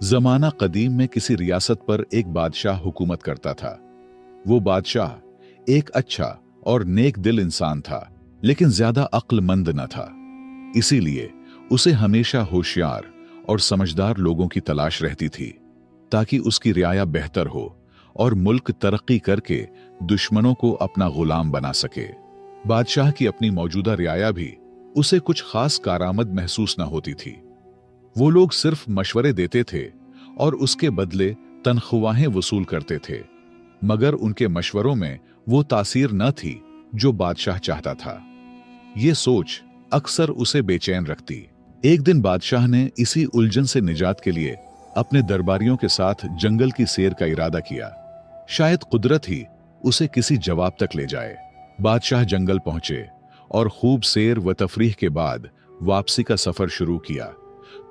जमाना कदीम में किसी रियासत पर एक बादशाह हुकूमत करता था। वो बादशाह एक अच्छा और नेक दिल इंसान था, लेकिन ज्यादा अक्लमंद न था। इसीलिए उसे हमेशा होशियार और समझदार लोगों की तलाश रहती थी, ताकि उसकी रियाया बेहतर हो और मुल्क तरक्की करके दुश्मनों को अपना गुलाम बना सके। बादशाह की अपनी मौजूदा रियाया भी उसे कुछ खास कारामद महसूस न होती थी। वो लोग सिर्फ मशवरे देते थे और उसके बदले तनख्वाहें वसूल करते थे, मगर उनके मशवरों में वो तासीर न थी जो बादशाह चाहता था। ये सोच अक्सर उसे बेचैन रखती। एक दिन बादशाह ने इसी उलझन से निजात के लिए अपने दरबारियों के साथ जंगल की सैर का इरादा किया। शायद कुदरत ही उसे किसी जवाब तक ले जाए। बादशाह जंगल पहुंचे और खूब सैर व तफरीह के बाद वापसी का सफर शुरू किया,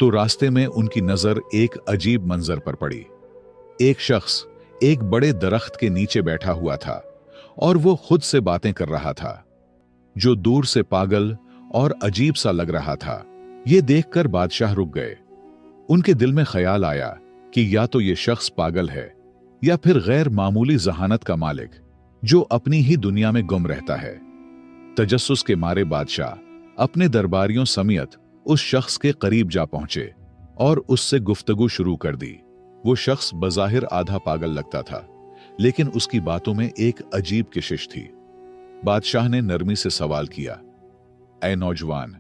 तो रास्ते में उनकी नजर एक अजीब मंजर पर पड़ी। एक शख्स एक बड़े दरख्त के नीचे बैठा हुआ था और वो खुद से बातें कर रहा था, जो दूर से पागल और अजीब सा लग रहा था। ये देखकर बादशाह रुक गए। उनके दिल में ख्याल आया कि या तो ये शख्स पागल है या फिर गैर मामूली जहानत का मालिक, जो अपनी ही दुनिया में गुम रहता है। तजस्सुस के मारे बादशाह अपने दरबारियों समेत उस शख्स के करीब जा पहुंचे और उससे गुफ्तगू शुरू कर दी। वो शख्स बज़ाहिर आधा पागल लगता था, लेकिन उसकी बातों में एक अजीब किशिश थी। बादशाह ने नरमी से सवाल किया, ऐ नौजवान,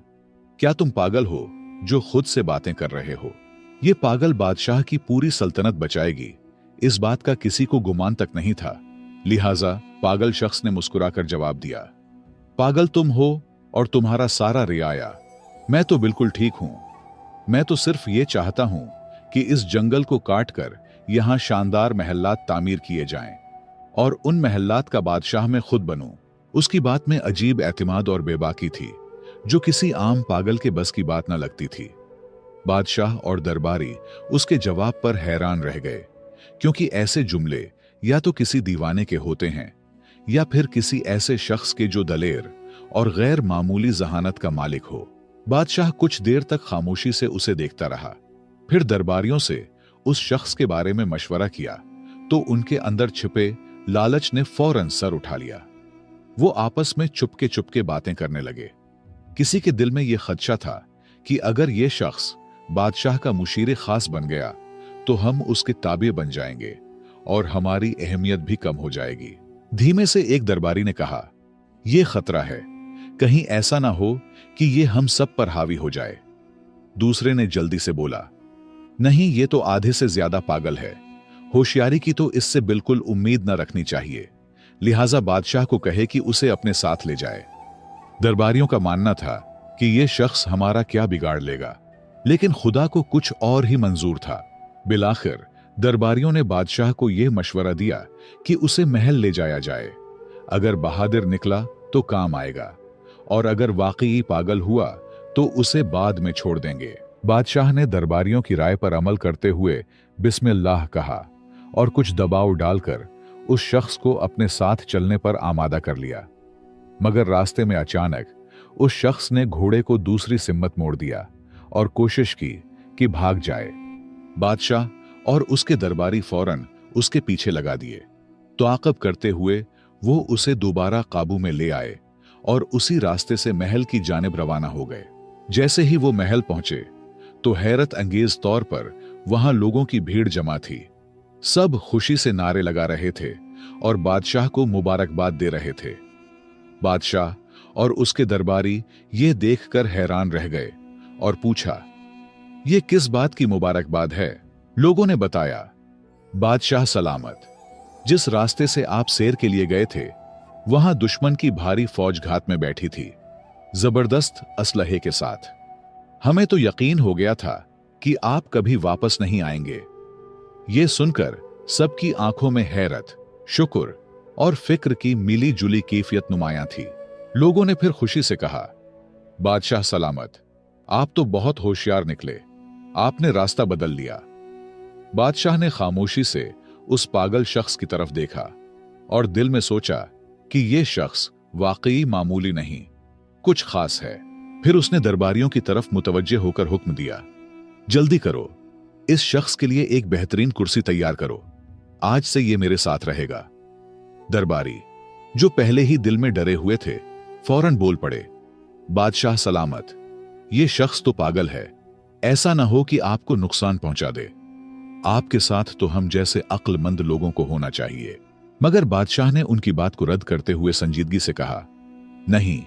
क्या तुम पागल हो जो खुद से बातें कर रहे हो? ये पागल बादशाह की पूरी सल्तनत बचाएगी, इस बात का किसी को गुमान तक नहीं था। लिहाजा पागल शख्स ने मुस्कुराकर जवाब दिया, पागल तुम हो और तुम्हारा सारा रियाया। मैं तो बिल्कुल ठीक हूं। मैं तो सिर्फ ये चाहता हूं कि इस जंगल को काटकर यहां शानदार महल्लात तामीर किए जाएं और उन महल्लात का बादशाह मैं खुद बनूं। उसकी बात में अजीब एतमाद और बेबाकी थी, जो किसी आम पागल के बस की बात न लगती थी। बादशाह और दरबारी उसके जवाब पर हैरान रह गए, क्योंकि ऐसे जुमले या तो किसी दीवाने के होते हैं या फिर किसी ऐसे शख्स के जो दलेर और गैर मामूली जहानत का मालिक हो। बादशाह कुछ देर तक खामोशी से उसे देखता रहा, फिर दरबारियों से उस शख्स के बारे में मशवरा किया, तो उनके अंदर छिपे लालच ने फौरन सर उठा लिया। वो आपस में चुपके चुपके बातें करने लगे। किसी के दिल में यह खदशा था कि अगर यह शख्स बादशाह का मुशीर खास बन गया तो हम उसके ताबे बन जाएंगे और हमारी अहमियत भी कम हो जाएगी। धीमे से एक दरबारी ने कहा, यह खतरा है, कहीं ऐसा ना हो कि ये हम सब पर हावी हो जाए। दूसरे ने जल्दी से बोला, नहीं, ये तो आधे से ज्यादा पागल है। होशियारी की तो इससे बिल्कुल उम्मीद न रखनी चाहिए। लिहाजा बादशाह को कहे कि उसे अपने साथ ले जाए। दरबारियों का मानना था कि यह शख्स हमारा क्या बिगाड़ लेगा, लेकिन खुदा को कुछ और ही मंजूर था। बिलाखिर दरबारियों ने बादशाह को यह मशवरा दिया कि उसे महल ले जाया जाए। अगर बहादुर निकला तो काम आएगा, और अगर वाकई पागल हुआ तो उसे बाद में छोड़ देंगे। बादशाह ने दरबारियों की राय पर अमल करते हुए बिस्मिल्लाह कहा और कुछ दबाव डालकर उस शख्स को अपने साथ चलने पर आमादा कर लिया। मगर रास्ते में अचानक उस शख्स ने घोड़े को दूसरी सिम्मत मोड़ दिया और कोशिश की कि भाग जाए। बादशाह और उसके दरबारी फौरन उसके पीछे लगा दिए। ताक़ब करते हुए वो उसे दोबारा काबू में ले आए और उसी रास्ते से महल की जानिब रवाना हो गए। जैसे ही वो महल पहुंचे तो हैरत अंगेज तौर पर वहां लोगों की भीड़ जमा थी। सब खुशी से नारे लगा रहे थे और बादशाह को मुबारकबाद दे रहे थे। बादशाह और उसके दरबारी ये देखकर हैरान रह गए और पूछा, ये किस बात की मुबारकबाद है? लोगों ने बताया, बादशाह सलामत, जिस रास्ते से आप सैर के लिए गए थे वहां दुश्मन की भारी फौज घात में बैठी थी, जबरदस्त असलहे के साथ। हमें तो यकीन हो गया था कि आप कभी वापस नहीं आएंगे। यह सुनकर सबकी आंखों में हैरत, शुक्र और फिक्र की मिली जुली कैफियत नुमायां थी। लोगों ने फिर खुशी से कहा, बादशाह सलामत, आप तो बहुत होशियार निकले, आपने रास्ता बदल लिया। बादशाह ने खामोशी से उस पागल शख्स की तरफ देखा और दिल में सोचा कि यह शख्स वाकई मामूली नहीं, कुछ खास है। फिर उसने दरबारियों की तरफ मुतवज्जे होकर हुक्म दिया, जल्दी करो, इस शख्स के लिए एक बेहतरीन कुर्सी तैयार करो, आज से ये मेरे साथ रहेगा। दरबारी, जो पहले ही दिल में डरे हुए थे, फौरन बोल पड़े, बादशाह सलामत, ये शख्स तो पागल है, ऐसा ना हो कि आपको नुकसान पहुंचा दे। आपके साथ तो हम जैसे अक्लमंद लोगों को होना चाहिए। मगर बादशाह ने उनकी बात को रद्द करते हुए संजीदगी से कहा, नहीं,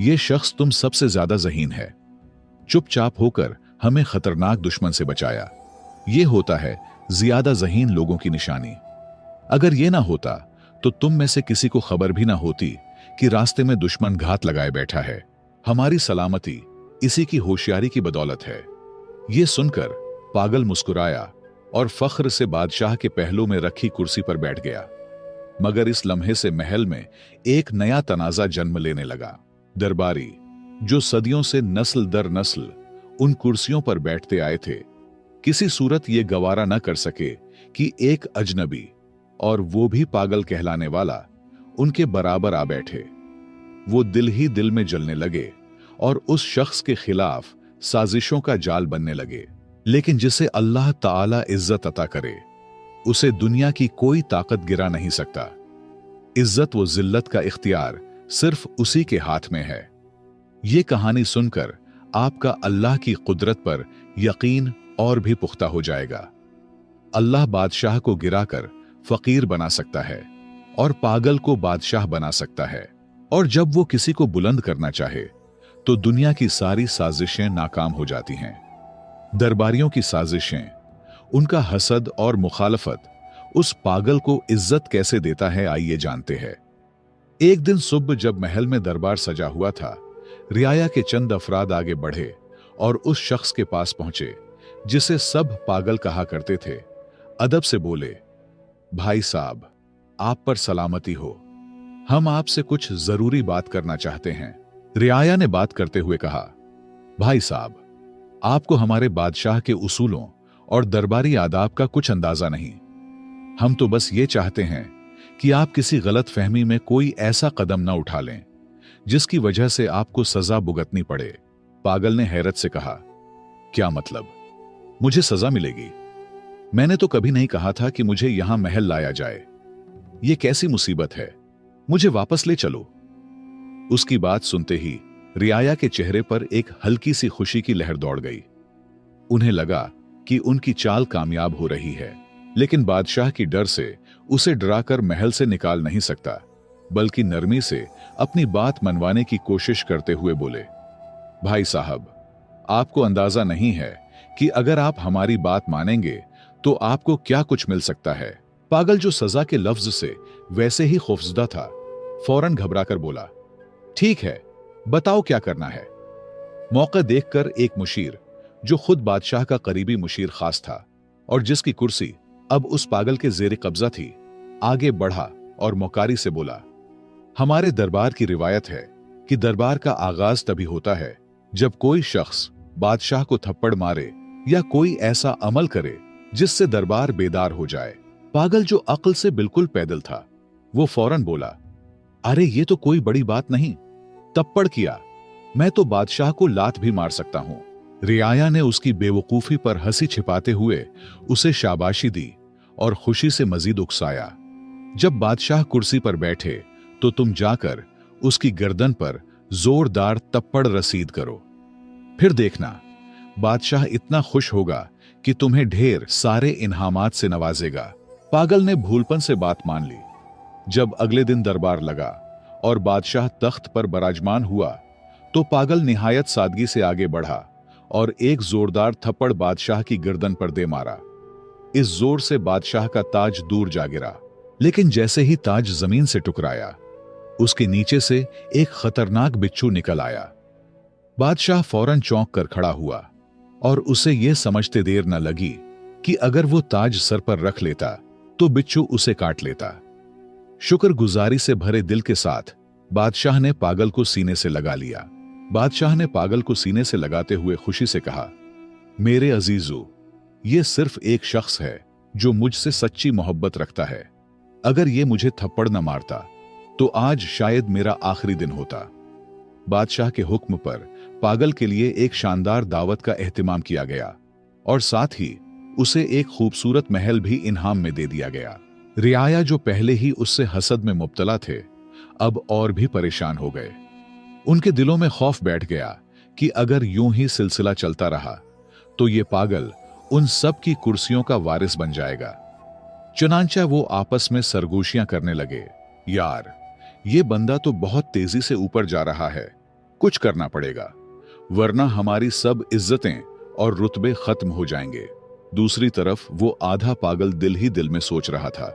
ये शख्स तुम सबसे ज्यादा ज़हीन है। चुपचाप होकर हमें खतरनाक दुश्मन से बचाया। ये होता है ज्यादा ज़हीन लोगों की निशानी। अगर ये ना होता तो तुम में से किसी को खबर भी ना होती कि रास्ते में दुश्मन घात लगाए बैठा है। हमारी सलामती इसी की होशियारी की बदौलत है। ये सुनकर पागल मुस्कुराया और फख्र से बादशाह के पहलू में रखी कुर्सी पर बैठ गया। मगर इस लम्हे से महल में एक नया तनाजा जन्म लेने लगा। दरबारी, जो सदियों से नस्ल दर नस्ल उन कुर्सियों पर बैठते आए थे, किसी सूरत ये गवारा न कर सके कि एक अजनबी, और वो भी पागल कहलाने वाला, उनके बराबर आ बैठे। वो दिल ही दिल में जलने लगे और उस शख्स के खिलाफ साजिशों का जाल बनने लगे। लेकिन जिसे अल्लाह ताला इज्जत अता करे, उसे दुनिया की कोई ताकत गिरा नहीं सकता। इज्जत व जिल्लत का इख्तियार सिर्फ उसी के हाथ में है। ये कहानी सुनकर आपका अल्लाह की कुदरत पर यकीन और भी पुख्ता हो जाएगा। अल्लाह बादशाह को गिराकर फकीर बना सकता है और पागल को बादशाह बना सकता है। और जब वो किसी को बुलंद करना चाहे तो दुनिया की सारी साजिशें नाकाम हो जाती हैं। दरबारियों की साजिशें, उनका हसद और मुखालफत उस पागल को इज्जत कैसे देता है, आइए जानते हैं। एक दिन सुबह जब महल में दरबार सजा हुआ था, रियाया के चंद अफराद आगे बढ़े और उस शख्स के पास पहुंचे जिसे सब पागल कहा करते थे। अदब से बोले, भाई साहब, आप पर सलामती हो, हम आपसे कुछ जरूरी बात करना चाहते हैं। रियाया ने बात करते हुए कहा, भाई साहब, आपको हमारे बादशाह के उसूलों और दरबारी आदाब का कुछ अंदाजा नहीं। हम तो बस ये चाहते हैं कि आप किसी गलत फहमी में कोई ऐसा कदम न उठा लें जिसकी वजह से आपको सजा भुगतनी पड़े। पागल ने हैरत से कहा, क्या मतलब, मुझे सजा मिलेगी? मैंने तो कभी नहीं कहा था कि मुझे यहां महल लाया जाए। यह कैसी मुसीबत है, मुझे वापस ले चलो। उसकी बात सुनते ही रियाया के चेहरे पर एक हल्की सी खुशी की लहर दौड़ गई। उन्हें लगा कि उनकी चाल कामयाब हो रही है, लेकिन बादशाह की डर से उसे डराकर महल से निकाल नहीं सकता, बल्कि नरमी से अपनी बात मनवाने की कोशिश करते हुए बोले, भाई साहब, आपको अंदाजा नहीं है कि अगर आप हमारी बात मानेंगे तो आपको क्या कुछ मिल सकता है। पागल, जो सजा के लफ्ज से वैसे ही खौफजदा था, फौरन घबराकर बोला, ठीक है, बताओ क्या करना है। मौका देखकर एक मुशीर, जो खुद बादशाह का करीबी मुशीर खास था और जिसकी कुर्सी अब उस पागल के जेर कब्जा थी, आगे बढ़ा और मौकारी से बोला, हमारे दरबार की रिवायत है कि दरबार का आगाज तभी होता है जब कोई शख्स बादशाह को थप्पड़ मारे या कोई ऐसा अमल करे जिससे दरबार बेदार हो जाए। पागल, जो अक्ल से बिल्कुल पैदल था, वो फौरन बोला, अरे ये तो कोई बड़ी बात नहीं, थप्पड़ किया, मैं तो बादशाह को लात भी मार सकता हूं। रियाया ने उसकी बेवकूफी पर हंसी छिपाते हुए उसे शाबाशी दी और खुशी से मजीद उकसाया। जब बादशाह कुर्सी पर बैठे तो तुम जाकर उसकी गर्दन पर जोरदार थप्पड़ रसीद करो, फिर देखना बादशाह इतना खुश होगा कि तुम्हें ढेर सारे इनामात से नवाजेगा। पागल ने भूलपन से बात मान ली। जब अगले दिन दरबार लगा और बादशाह तख्त पर बराजमान हुआ तो पागल निहायत सादगी से आगे बढ़ा और एक जोरदार थप्पड़ बादशाह की गर्दन पर दे मारा। इस जोर से बादशाह का ताज दूर जा गिरा, लेकिन जैसे ही ताज जमीन से टकराया, उसके नीचे से एक खतरनाक बिच्छू निकल आया। बादशाह फौरन चौंक कर खड़ा हुआ और उसे यह समझते देर न लगी कि अगर वो ताज सर पर रख लेता तो बिच्छू उसे काट लेता। शुक्रगुजारी से भरे दिल के साथ बादशाह ने पागल को सीने से लगा लिया। बादशाह ने पागल को सीने से लगाते हुए खुशी से कहा, मेरे अजीजों, ये सिर्फ एक शख्स है जो मुझसे सच्ची मोहब्बत रखता है। अगर ये मुझे थप्पड़ न मारता तो आज शायद मेरा आखिरी दिन होता। बादशाह के हुक्म पर पागल के लिए एक शानदार दावत का एहतिमाम किया गया और साथ ही उसे एक खूबसूरत महल भी इनाम में दे दिया गया। रियाया, जो पहले ही उससे हसद में मुब्तला थे, अब और भी परेशान हो गए। उनके दिलों में खौफ बैठ गया कि अगर यूं ही सिलसिला चलता रहा तो ये पागल उन सब की कुर्सियों का वारिस बन जाएगा। चुनांचा वो आपस में सरगोशियां करने लगे, यार ये बंदा तो बहुत तेजी से ऊपर जा रहा है, कुछ करना पड़ेगा, वरना हमारी सब इज्जतें और रुतबे खत्म हो जाएंगे। दूसरी तरफ वो आधा पागल दिल ही दिल में सोच रहा था,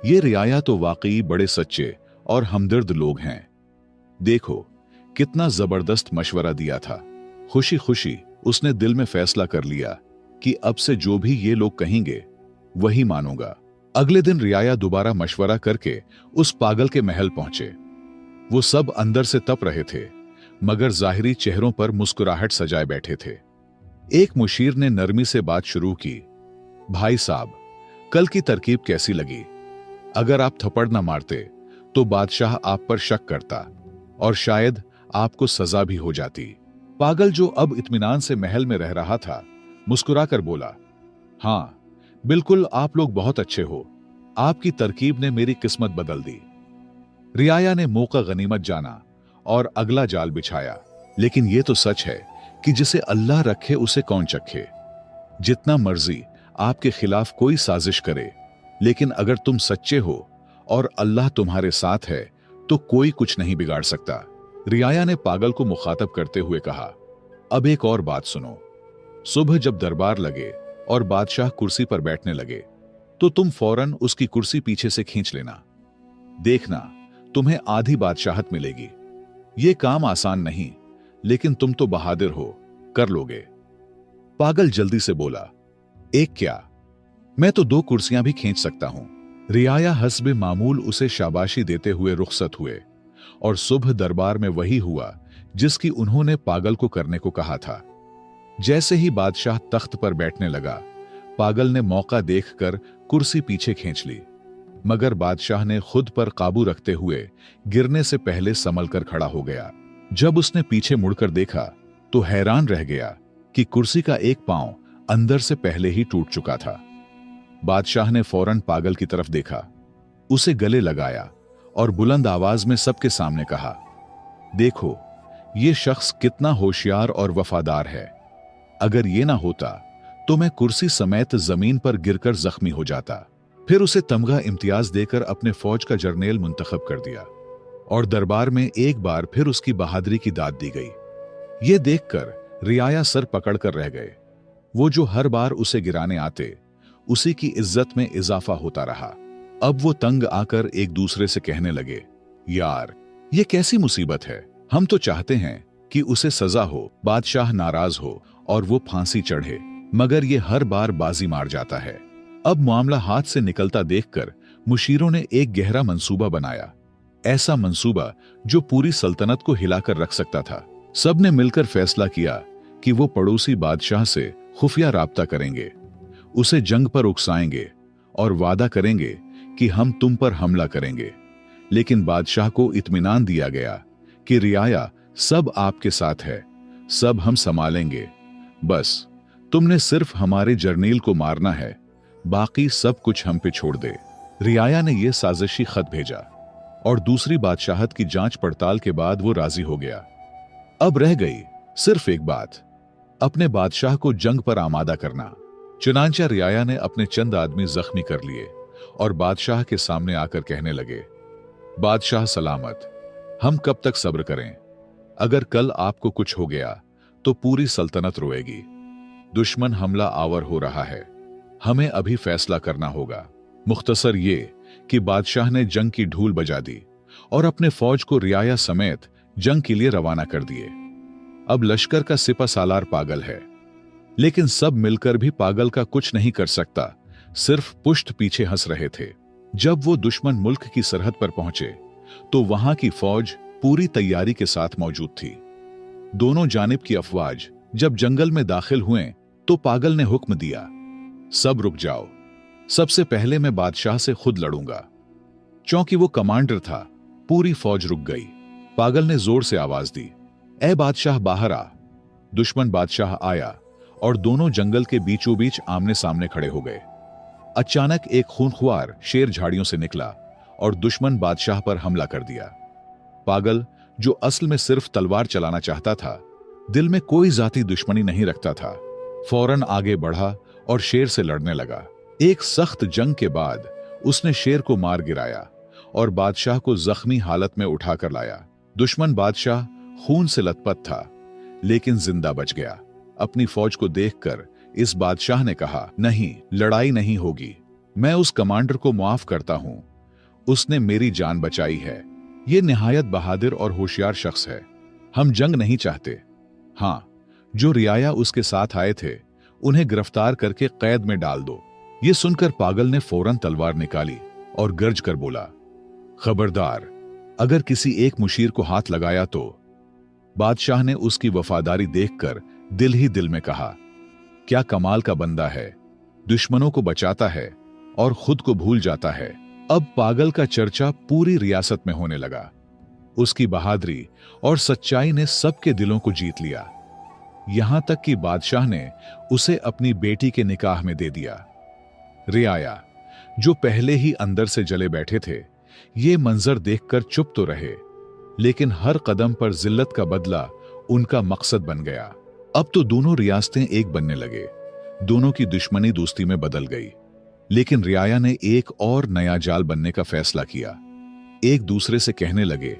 ये रियाया तो वाकई बड़े सच्चे और हमदर्द लोग हैं। देखो कितना जबरदस्त मशवरा दिया था। खुशी खुशी उसने दिल में फैसला कर लिया कि अब से जो भी ये लोग कहेंगे वही मानूंगा। अगले दिन रियाया दोबारा मशवरा करके उस पागल के महल पहुंचे। वो सब अंदर से तप रहे थे, मगर जाहिरी चेहरों पर मुस्कुराहट सजाए बैठे थे। एक मुशीर ने नरमी से बात शुरू की, भाई साहब, कल की तरकीब कैसी लगी? अगर आप थप्पड़ न मारते तो बादशाह आप पर शक करता और शायद आपको सजा भी हो जाती। पागल, जो अब इत्मीनान से महल में रह रहा था, मुस्कुराकर बोला, हाँ बिल्कुल, आप लोग बहुत अच्छे हो, आपकी तरकीब ने मेरी किस्मत बदल दी। रियाया ने मौका गनीमत जाना और अगला जाल बिछाया। लेकिन यह तो सच है कि जिसे अल्लाह रखे उसे कौन चखे। जितना मर्जी आपके खिलाफ कोई साजिश करे, लेकिन अगर तुम सच्चे हो और अल्लाह तुम्हारे साथ है तो कोई कुछ नहीं बिगाड़ सकता। रियाया ने पागल को मुखातब करते हुए कहा, अब एक और बात सुनो। सुबह जब दरबार लगे और बादशाह कुर्सी पर बैठने लगे तो तुम फौरन उसकी कुर्सी पीछे से खींच लेना। देखना, तुम्हें आधी बादशाहत मिलेगी। यह काम आसान नहीं, लेकिन तुम तो बहादुर हो, कर लोगे। पागल जल्दी से बोला, एक क्या, मैं तो 2 कुर्सियां भी खींच सकता हूं। रियाया हस्बे मामूल उसे शाबाशी देते हुए रुखसत हुए और सुबह दरबार में वही हुआ जिसकी उन्होंने पागल को करने को कहा था। जैसे ही बादशाह तख्त पर बैठने लगा, पागल ने मौका देखकर कुर्सी पीछे खींच ली, मगर बादशाह ने खुद पर काबू रखते हुए गिरने से पहले संभल कर खड़ा हो गया। जब उसने पीछे मुड़कर देखा तो हैरान रह गया कि कुर्सी का एक पांव अंदर से पहले ही टूट चुका था। बादशाह ने फौरन पागल की तरफ देखा, उसे गले लगाया और बुलंद आवाज में सबके सामने कहा, देखो ये शख्स कितना होशियार और वफादार है। अगर ये ना होता तो मैं कुर्सी समेत जमीन पर गिरकर जख्मी हो जाता। फिर उसे तमगा इम्तियाज देकर अपने फौज का जर्नेल मुंतखब कर दिया और दरबार में एक बार फिर उसकी बहादुरी की दाद दी गई। ये देखकर रियाया सर पकड़कर रह गए। वो जो हर बार उसे गिराने आते, उसी की इज्जत में इजाफा होता रहा। अब वो तंग आकर एक दूसरे से कहने लगे, यार ये कैसी मुसीबत है। हम तो चाहते हैं कि उसे सजा हो, बादशाह नाराज हो और वो फांसी चढ़े, मगर ये हर बार बाजी मार जाता है। अब मामला हाथ से निकलता देखकर मुशीरों ने एक गहरा मंसूबा बनाया, ऐसा मंसूबा जो पूरी सल्तनत को हिलाकर रख सकता था। सबने मिलकर फैसला किया कि वो पड़ोसी बादशाह से खुफिया राब्ता करेंगे, उसे जंग पर उकसाएंगे और वादा करेंगे कि हम तुम पर हमला करेंगे। लेकिन बादशाह को इत्मीनान दिया गया कि रियाया सब आपके साथ है, सब हम संभालेंगे, बस तुमने सिर्फ हमारे जर्नील को मारना है, बाकी सब कुछ हम पे छोड़ दे। रियाया ने यह साजिशी खत भेजा और दूसरी बादशाहत की जांच पड़ताल के बाद वो राजी हो गया। अब रह गई सिर्फ एक बात, अपने बादशाह को जंग पर आमादा करना। चुनांचा रियाया ने अपने चंद आदमी जख्मी कर लिए और बादशाह के सामने आकर कहने लगे, बादशाह सलामत, हम कब तक सब्र करें? अगर कल आपको कुछ हो गया तो पूरी सल्तनत रोएगी। दुश्मन हमला आवर हो रहा है, हमें अभी फैसला करना होगा। मुख्तसर ये कि बादशाह ने जंग की ढूल बजा दी और अपने फौज को रियाया समेत जंग के लिए रवाना कर दिए। अब लश्कर का सिपा सालार पागल है, लेकिन सब मिलकर भी पागल का कुछ नहीं कर सकता, सिर्फ पुष्ट पीछे हंस रहे थे। जब वो दुश्मन मुल्क की सरहद पर पहुंचे तो वहां की फौज पूरी तैयारी के साथ मौजूद थी। दोनों जानिब की अफवाज जब जंगल में दाखिल हुए तो पागल ने हुक्म दिया, सब रुक जाओ, सबसे पहले मैं बादशाह से खुद लड़ूंगा। चूंकि वो कमांडर था, पूरी फौज रुक गई। पागल ने जोर से आवाज दी, ए बादशाह बाहर आ। दुश्मन बादशाह आया और दोनों जंगल के बीचों बीच आमने सामने खड़े हो गए। अचानक एक खूंखार शेर झाड़ियों से निकला और दुश्मन बादशाह पर हमला कर दिया। पागल, जो असल में सिर्फ तलवार चलाना चाहता था, दिल में कोई जाती दुश्मनी नहीं रखता था, फौरन आगे बढ़ा और शेर से लड़ने लगा। एक सख्त जंग के बाद उसने शेर को मार गिराया और बादशाह को जख्मी हालत में उठाकर लाया। दुश्मन बादशाह खून से लथपथ था, लेकिन जिंदा बच गया। अपनी फौज को देखकर इस बादशाह ने कहा, नहीं, लड़ाई नहीं होगी। मैं उस कमांडर को माफ करता हूं, उसने मेरी जान बचाई है। यह निहायत बहादुर और होशियार शख्स है। हम जंग नहीं चाहते। हां, जो रियाया उसके साथ आए थे उन्हें गिरफ्तार करके कैद में डाल दो। यह सुनकर पागल ने फौरन तलवार निकाली और गर्ज कर बोला, खबरदार, अगर किसी एक मुशीर को हाथ लगाया तो। बादशाह ने उसकी वफादारी देखकर दिल ही दिल में कहा, क्या कमाल का बंदा है, दुश्मनों को बचाता है और खुद को भूल जाता है। अब पागल का चर्चा पूरी रियासत में होने लगा। उसकी बहादुरी और सच्चाई ने सबके दिलों को जीत लिया। यहां तक कि बादशाह ने उसे अपनी बेटी के निकाह में दे दिया। रियाया, जो पहले ही अंदर से जले बैठे थे, ये मंजर देखकर चुप तो रहे, लेकिन हर कदम पर जिल्लत का बदला उनका मकसद बन गया। अब तो दोनों रियासतें एक बनने लगे। दोनों की दुश्मनी दोस्ती में बदल गई। लेकिन रियाया ने एक और नया जाल बनने का फैसला किया। एक दूसरे से कहने लगे,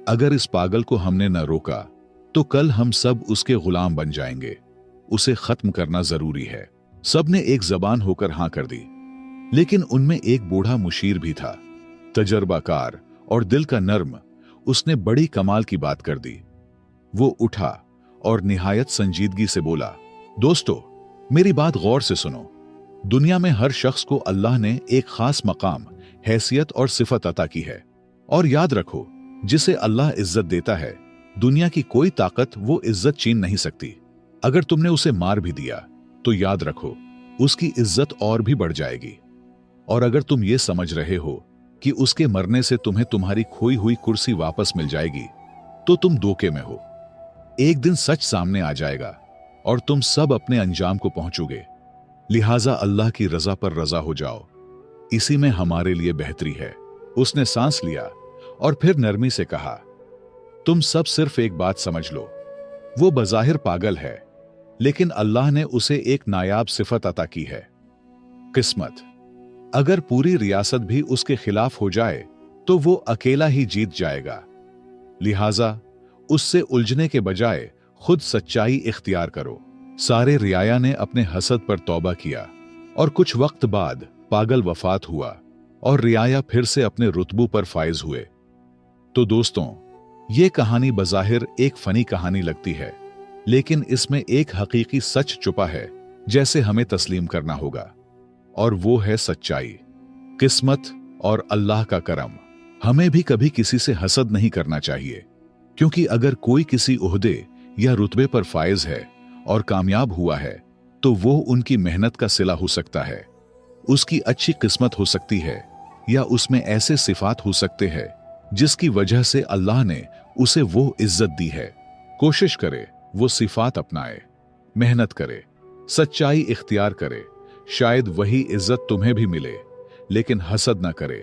अगर इस पागल को हमने न रोका तो कल हम सब उसके गुलाम बन जाएंगे। उसे खत्म करना जरूरी है। सब ने एक जबान होकर हां कर दी। लेकिन उनमें एक बूढ़ा मुशीर भी था, तजर्बाकार और दिल का नर्म। उसने बड़ी कमाल की बात कर दी। वो उठा और निहायत संजीदगी से बोला, दोस्तों, मेरी बात गौर से सुनो। दुनिया में हर शख्स को अल्लाह ने एक खास मकाम, हैसियत और सिफत अता की है। और याद रखो, जिसे अल्लाह इज्जत देता है, दुनिया की कोई ताकत वो इज्जत छीन नहीं सकती। अगर तुमने उसे मार भी दिया तो याद रखो, उसकी इज्जत और भी बढ़ जाएगी। और अगर तुम ये समझ रहे हो कि उसके मरने से तुम्हें तुम्हारी खोई हुई कुर्सी वापस मिल जाएगी, तो तुम धोखे में हो। एक दिन सच सामने आ जाएगा और तुम सब अपने अंजाम को पहुंचोगे। लिहाजा अल्लाह की रजा पर रजा हो जाओ, इसी में हमारे लिए बेहतरी है। उसने सांस लिया और फिर नरमी से कहा, तुम सब सिर्फ एक बात समझ लो, वो बज़ाहिर पागल है, लेकिन अल्लाह ने उसे एक नायाब सिफत अता की है, किस्मत। अगर पूरी रियासत भी उसके खिलाफ हो जाए तो वो अकेला ही जीत जाएगा। लिहाजा उससे उलझने के बजाय खुद सच्चाई इख्तियार करो। सारे रियाया ने अपने हसद पर तौबा किया और कुछ वक्त बाद पागल वफात हुआ और रियाया फिर से अपने रुतबों पर फायज हुए। तो दोस्तों, ये कहानी बज़ाहिर एक फनी कहानी लगती है, लेकिन इसमें एक हकीकी सच छुपा है जैसे हमें तस्लीम करना होगा, और वो है सच्चाई, किस्मत और अल्लाह का करम। हमें भी कभी किसी से हसद नहीं करना चाहिए, क्योंकि अगर कोई किसी ओहदे या रुतबे पर फायज है और कामयाब हुआ है तो वो उनकी मेहनत का सिला हो सकता है, उसकी अच्छी किस्मत हो सकती है, या उसमें ऐसे सिफात हो सकते हैं जिसकी वजह से अल्लाह ने उसे वो इज्जत दी है। कोशिश करे वो सिफात अपनाए, मेहनत करे, सच्चाई इख्तियार करे, शायद वही इज्जत तुम्हें भी मिले। लेकिन हसद न करे।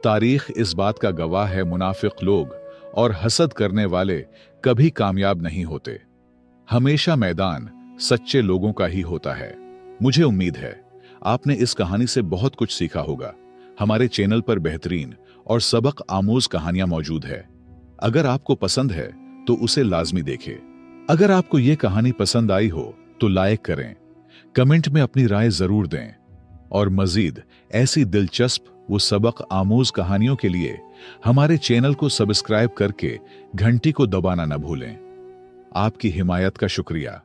तारीख इस बात का गवाह है, मुनाफिक लोग और हसद करने वाले कभी कामयाब नहीं होते। हमेशा मैदान सच्चे लोगों का ही होता है। मुझे उम्मीद है आपने इस कहानी से बहुत कुछ सीखा होगा। हमारे चैनल पर बेहतरीन और सबक आमोज कहानियां मौजूद है। अगर आपको पसंद है तो उसे लाजमी देखें। अगर आपको यह कहानी पसंद आई हो तो लाइक करें, कमेंट में अपनी राय जरूर दें, और मजीद ऐसी दिलचस्प वो सबक आमोज कहानियों के लिए हमारे चैनल को सब्सक्राइब करके घंटी को दबाना न भूलें। आपकी हिमायत का शुक्रिया।